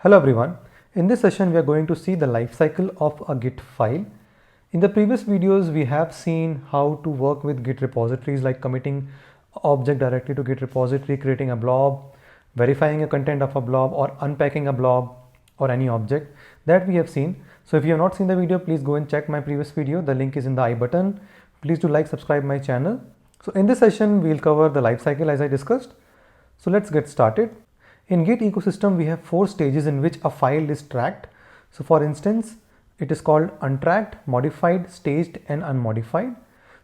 Hello everyone. In this session we are going to see the life cycle of a Git file. In the previous videos we have seen how to work with Git repositories like committing object directly to Git repository, creating a blob, verifying a content of a blob or unpacking a blob or any object that we have seen. So if you have not seen the video, please go and check my previous video. The link is in the I button. Please do like, subscribe my channel. So in this session we'll cover the life cycle as I discussed. So let's get started. In Git ecosystem, we have 4 stages in which a file is tracked. So for instance, it is called untracked, modified, staged and unmodified.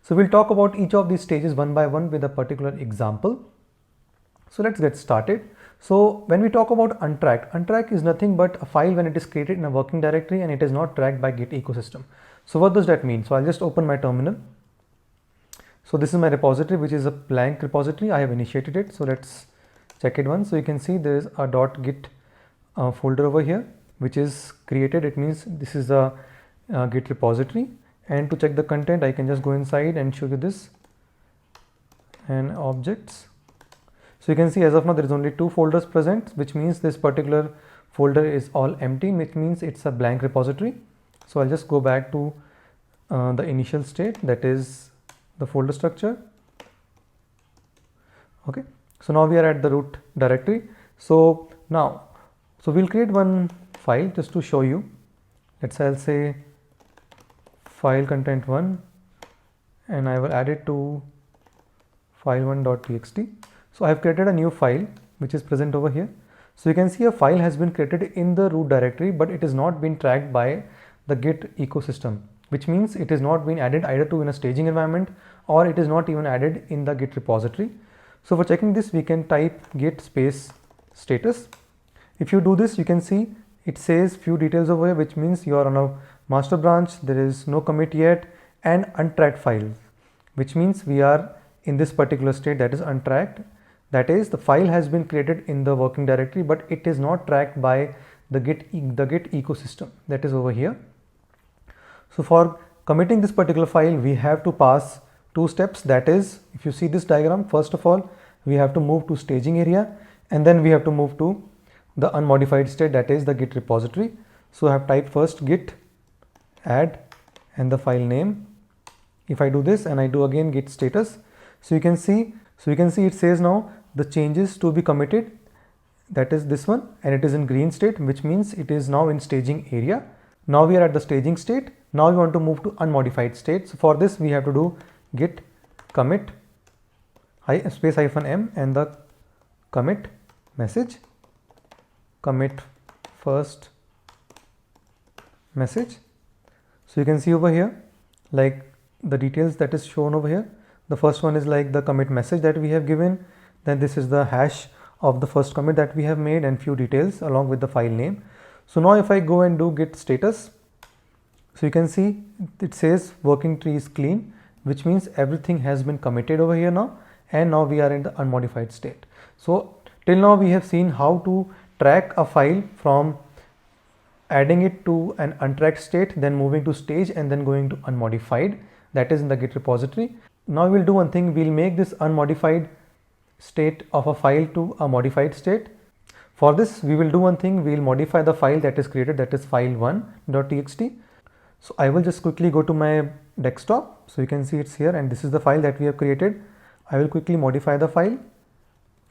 So we'll talk about each of these stages one by one with a particular example. So let's get started. So when we talk about untracked is nothing but a file when it is created in a working directory and it is not tracked by Git ecosystem. So what does that mean? So I'll just open my terminal. So this is my repository, which is a blank repository. I have initiated it. So let's check it once. So you can see there is a .git folder over here which is created. It means this is a Git repository, and to check the content I can just go inside and show you this and objects. So you can see as of now there is only 2 folders present, which means this particular folder is all empty, which means it's a blank repository. So I'll just go back to the initial state, that is the folder structure. Okay. So now we are at the root directory. So we'll create one file just to show you. I'll say file content1 and I will add it to file1.txt. So I have created a new file which is present over here. So you can see a file has been created in the root directory, but it is not been tracked by the Git ecosystem, which means it is not been added either to in a staging environment or it is not even added in the Git repository. So for checking this, we can type git space status. If you do this, you can see it says few details over here, which means you are on a master branch, there is no commit yet, and untracked files, which means we are in this particular state, that is untracked. That is, the file has been created in the working directory, but it is not tracked by the Git ecosystem, that is over here. So for committing this particular file, we have to pass 2 steps. That is, if you see this diagram, first of all we have to move to staging area and then we have to move to the unmodified state, that is the Git repository. So I have typed first git add and the file name. If I do this and I do again git status, so you can see it says now the changes to be committed, that is this one, and it is in green state, which means it is now in staging area. Now we are at the staging state. Now we want to move to unmodified state. So for this we have to do git commit space -m and the commit message, commit first message. So you can see over here like the details that is shown over here. The first one is like the commit message that we have given, then this is the hash of the first commit that we have made and few details along with the file name. So now if I go and do git status, so you can see it says working tree is clean, which means everything has been committed over here now, and now we are in the unmodified state. So till now we have seen how to track a file from adding it to an untracked state, then moving to stage and then going to unmodified, that is in the Git repository. Now we'll do one thing, we'll make this unmodified state of a file to a modified state. For this we will do one thing, we'll modify the file that is created, that is file1.txt. So I will just quickly go to my desktop. So you can see it's here and this is the file that we have created. I will quickly modify the file.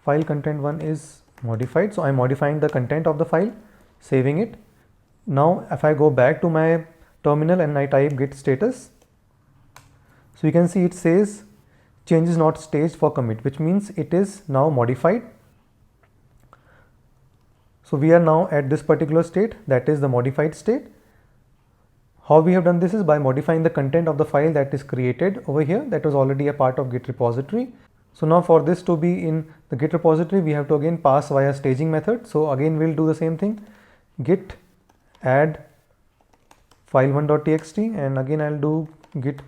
File content1 is modified. So I'm modifying the content of the file, saving it. Now if I go back to my terminal and I type git status, so you can see it says change is not staged for commit, which means it is now modified. So we are now at this particular state, that is the modified state. How we have done this is by modifying the content of the file that is created over here, that was already a part of Git repository. So now for this to be in the Git repository, we have to again pass via staging method. So again we'll do the same thing, git add file1.txt and again I'll do git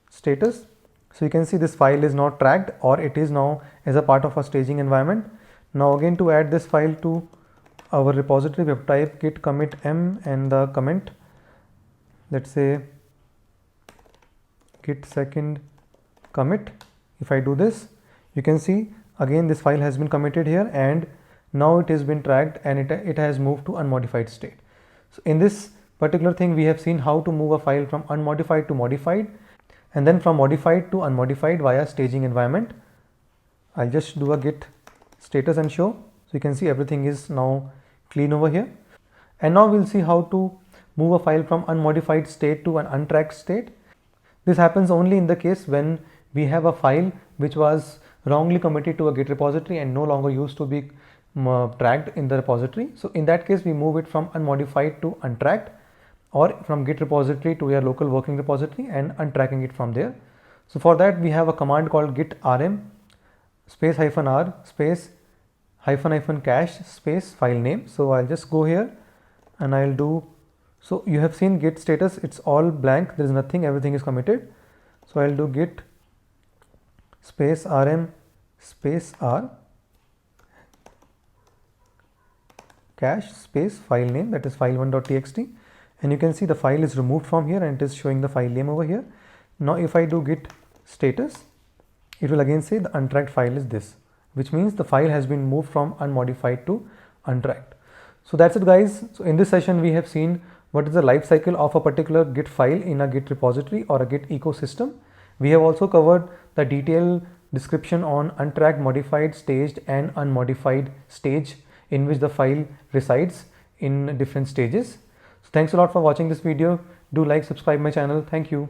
status. So you can see this file is not tracked, or it is now as a part of a staging environment. Now again to add this file to our repository, we have type git commit m and the comment, let's say git second commit. If I do this, you can see again this file has been committed here and now it has been tracked and it has moved to unmodified state. So in this particular thing, we have seen how to move a file from unmodified to modified, and then from modified to unmodified via staging environment. I'll just do a git status and show. So you can see everything is now clean over here. And now we'll see how to move a file from unmodified state to an untracked state. This happens only in the case when we have a file which was wrongly committed to a Git repository and no longer used to be tracked in the repository. So in that case, we move it from unmodified to untracked, or from Git repository to your local working repository and untracking it from there. So for that, we have a command called git rm space -r space -- cache space file name. So I'll just go here and I'll do, so you have seen git status, it's all blank, there is nothing, everything is committed. So I'll do git space rm space r cache space file name, that is file1.txt, and you can see the file is removed from here and it is showing the file name over here. Now if I do git status, it will again say the untracked file is this, which means the file has been moved from unmodified to untracked. So that's it, guys. So in this session, we have seen what is the life cycle of a particular Git file in a Git repository or a Git ecosystem. We have also covered the detailed description on untracked, modified, staged and unmodified stage in which the file resides in different stages. So thanks a lot for watching this video. Do like, subscribe my channel. Thank you.